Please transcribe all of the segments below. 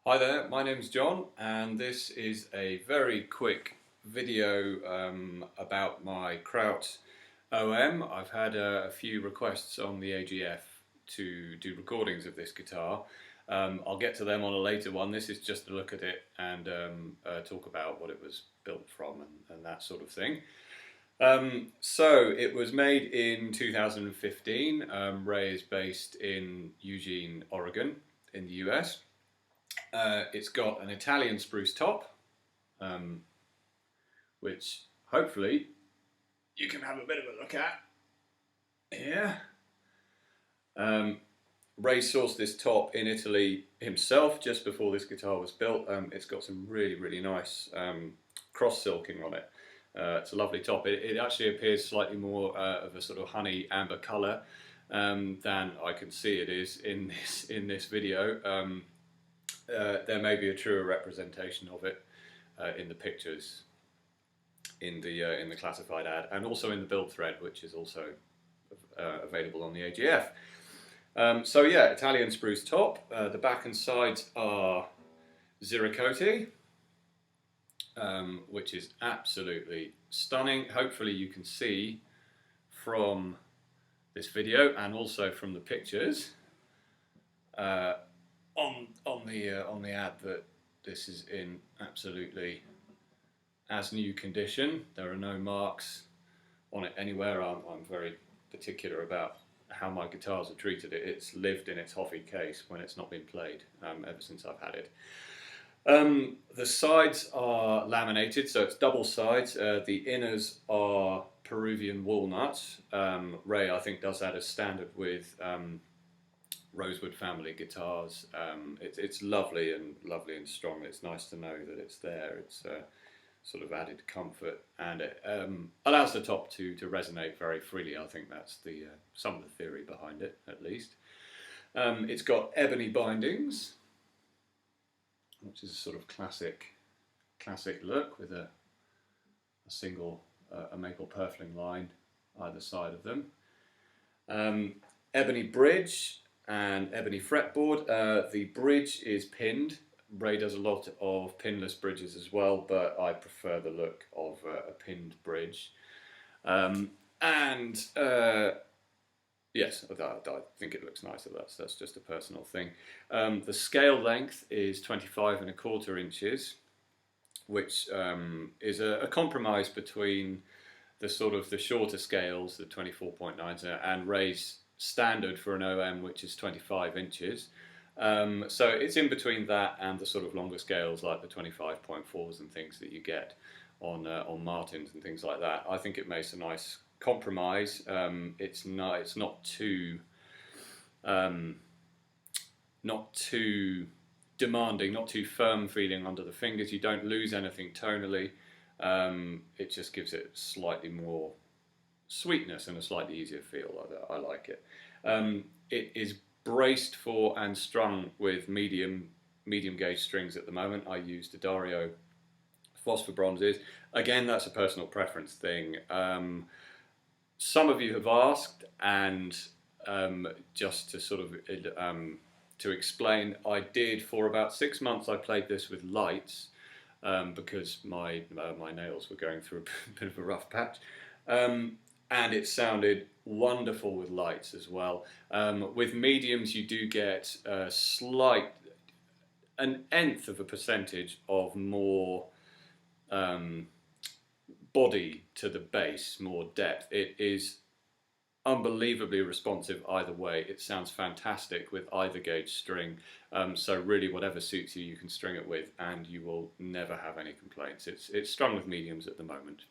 Hi there, my name's John and this is a very quick video about my Kraut OM. I've had a few requests on the AGF to do recordings of this guitar. I'll get to them on a later one. This is just to look at it and talk about what it was built from and that sort of thing. So it was made in 2015. Ray is based in Eugene, Oregon in the US. It's got an Italian spruce top, which hopefully you can have a bit of a look at here. Ray sourced this top in Italy himself just before this guitar was built. It's got some really nice cross silking on it. It's a lovely top. It actually appears slightly more of a sort of honey amber colour than I can see it is in this video. There may be a truer representation of it in the pictures in the classified ad, and also in the build thread, which is also available on the AGF. So yeah, Italian spruce top. The back and sides are Ziricote, which is absolutely stunning. Hopefully you can see from this video and also from the pictures on the ad that this is in absolutely as new condition. There are no marks on it anywhere. I'm very particular about how my guitars are treated. It's lived in its Hoffy case when it's not been played ever since I've had it. The sides are laminated, so it's double sides. The inners are Peruvian walnut. Ray, I think, does that as standard with Rosewood family guitars. It's lovely and strong. It's nice to know that it's there. It's sort of added comfort, and it allows the top to resonate very freely. I think that's the some of the theory behind it, at least. It's got ebony bindings, which is a sort of classic look with a single a maple purfling line either side of them. Ebony bridge and ebony fretboard. The bridge is pinned. Ray does a lot of pinless bridges as well, but I prefer the look of a pinned bridge. Yes, I think it looks nicer. That's just a personal thing. The scale length is 25¼ inches, which is a compromise between the sort of the shorter scales, the 24.9s, and Ray's standard for an OM, which is 25 inches. So it's in between that and the sort of longer scales like the 25.4s and things that you get on Martins and things like that. I think it makes a nice compromise. It's not too demanding, not too firm feeling under the fingers. You don't lose anything tonally. It just gives it slightly more sweetness and a slightly easier feel. I like it. It is braced for and strung with medium gauge strings at the moment. I use D'Addario phosphor bronzes. Again, that's a personal preference thing. Some of you have asked, and just to sort of to explain, I did for about 6 months. I played this with lights because my nails were going through a bit of a rough patch. And it sounded wonderful with lights as well. With mediums, you do get an nth of a percentage of more body to the bass, more depth. It is unbelievably responsive either way. It sounds fantastic with either gauge string. So really, whatever suits you, you can string it with, and you will never have any complaints. It's strung with mediums at the moment.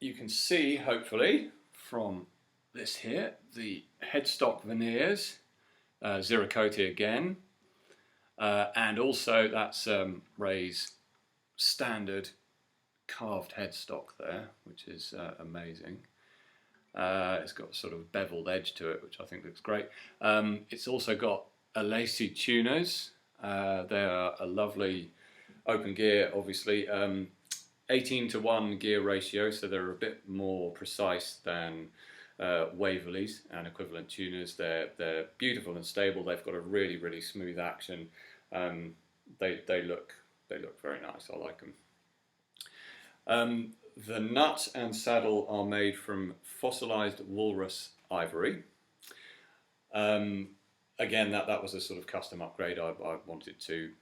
You can see, hopefully, from this here, the headstock veneers, Ziricote again, and also that's Ray's standard carved headstock there, which is amazing. It's got sort of beveled edge to it, which I think looks great. It's also got lacy tuners. They are a lovely open gear, obviously. 18:1 gear ratio, so they're a bit more precise than Waverleys and equivalent tuners. They're beautiful and stable. They've got a really smooth action. They look very nice. I like them. The nut and saddle are made from fossilized walrus ivory. Again, that was a sort of custom upgrade. I wanted to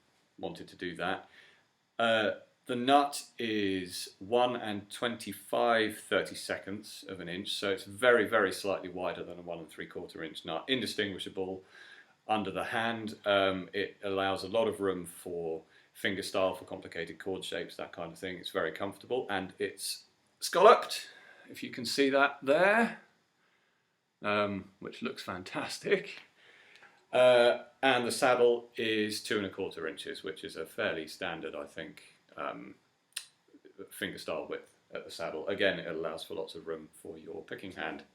do that. The nut is 1 25/32 of an inch, so it's very slightly wider than a 1 3/4 inch nut. Indistinguishable under the hand. It allows a lot of room for fingerstyle, for complicated chord shapes, that kind of thing. It's very comfortable, and it's scalloped, if you can see that there, which looks fantastic. And the saddle is 2 1/4 inches, which is a fairly standard, I think, fingerstyle width at the saddle. Again, it allows for lots of room for your picking hand.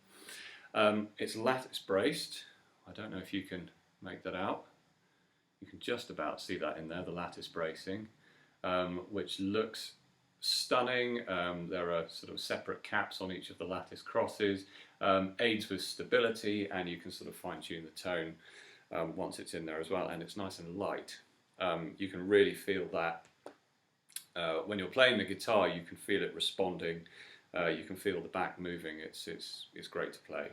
It's lattice braced. I don't know if you can make that out. You can just about see that in there, the lattice bracing, which looks stunning. There are sort of separate caps on each of the lattice crosses, aids with stability, and you can sort of fine-tune the tone once it's in there as well, and it's nice and light. You can really feel that when you're playing the guitar. You can feel it responding. You can feel the back moving. It's great to play.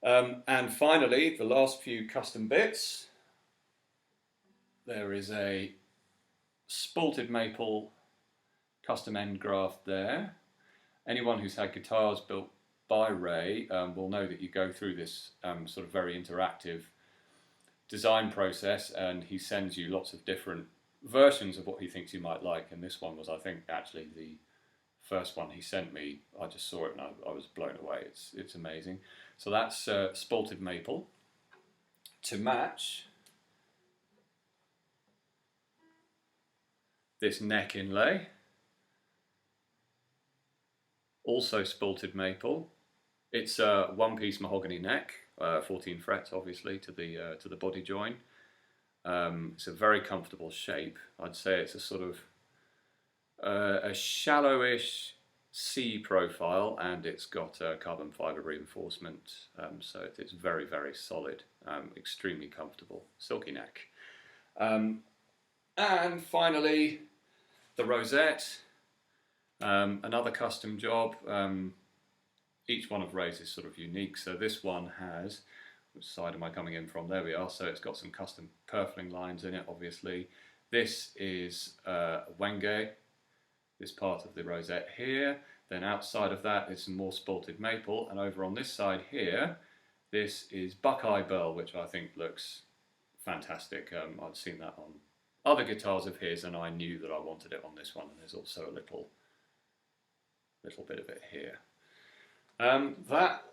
And finally, the last few custom bits. There is a spalted maple custom end graft there. Anyone who's had guitars built by Ray will know that you go through this sort of very interactive design process, and he sends you lots of different versions of what he thinks you might like, and this one was, I think, actually the first one he sent me. I just saw it and I was blown away. It's amazing. So that's spalted maple. To match this neck inlay, also spalted maple. It's a one-piece mahogany neck, 14 frets obviously to the body join. It's a very comfortable shape. I'd say it's a sort of a shallowish C profile, and it's got carbon fibre reinforcement, so it's very solid, extremely comfortable, silky neck. And finally, the rosette, another custom job. Each one of Ray's is sort of unique. So this one has, which side am I coming in from? There we are. So it's got some custom purfling lines in it, obviously. This is wenge, this part of the rosette here. Then outside of that is some more spalted maple. And over on this side here, this is buckeye burl, which I think looks fantastic. I've seen that on other guitars of his, and I knew that I wanted it on this one. And there's also a little bit of it here. That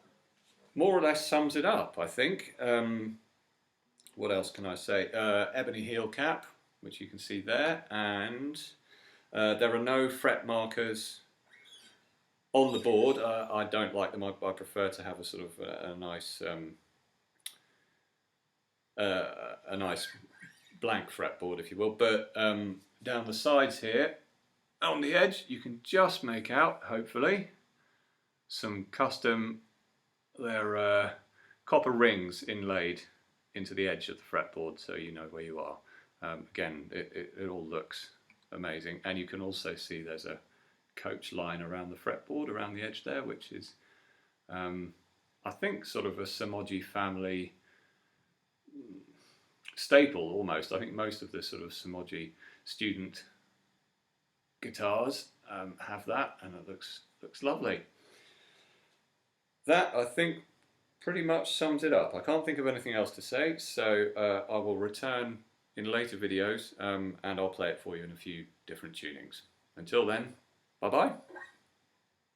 more or less sums it up, I think. What else can I say? Ebony heel cap, which you can see there, and there are no fret markers on the board. I don't like them. I prefer to have a sort of a nice blank fretboard, if you will. But down the sides here, on the edge, you can just make out, hopefully, some custom, they're copper rings inlaid into the edge of the fretboard, so you know where you are. Again, it all looks amazing, and you can also see there's a coach line around the fretboard, around the edge there, which is, I think, sort of a Samogi family staple almost. I think most of the sort of Samogi student guitars have that, and it looks lovely. That, I think, pretty much sums it up. I can't think of anything else to say, so I will return in later videos and I'll play it for you in a few different tunings. Until then, bye bye.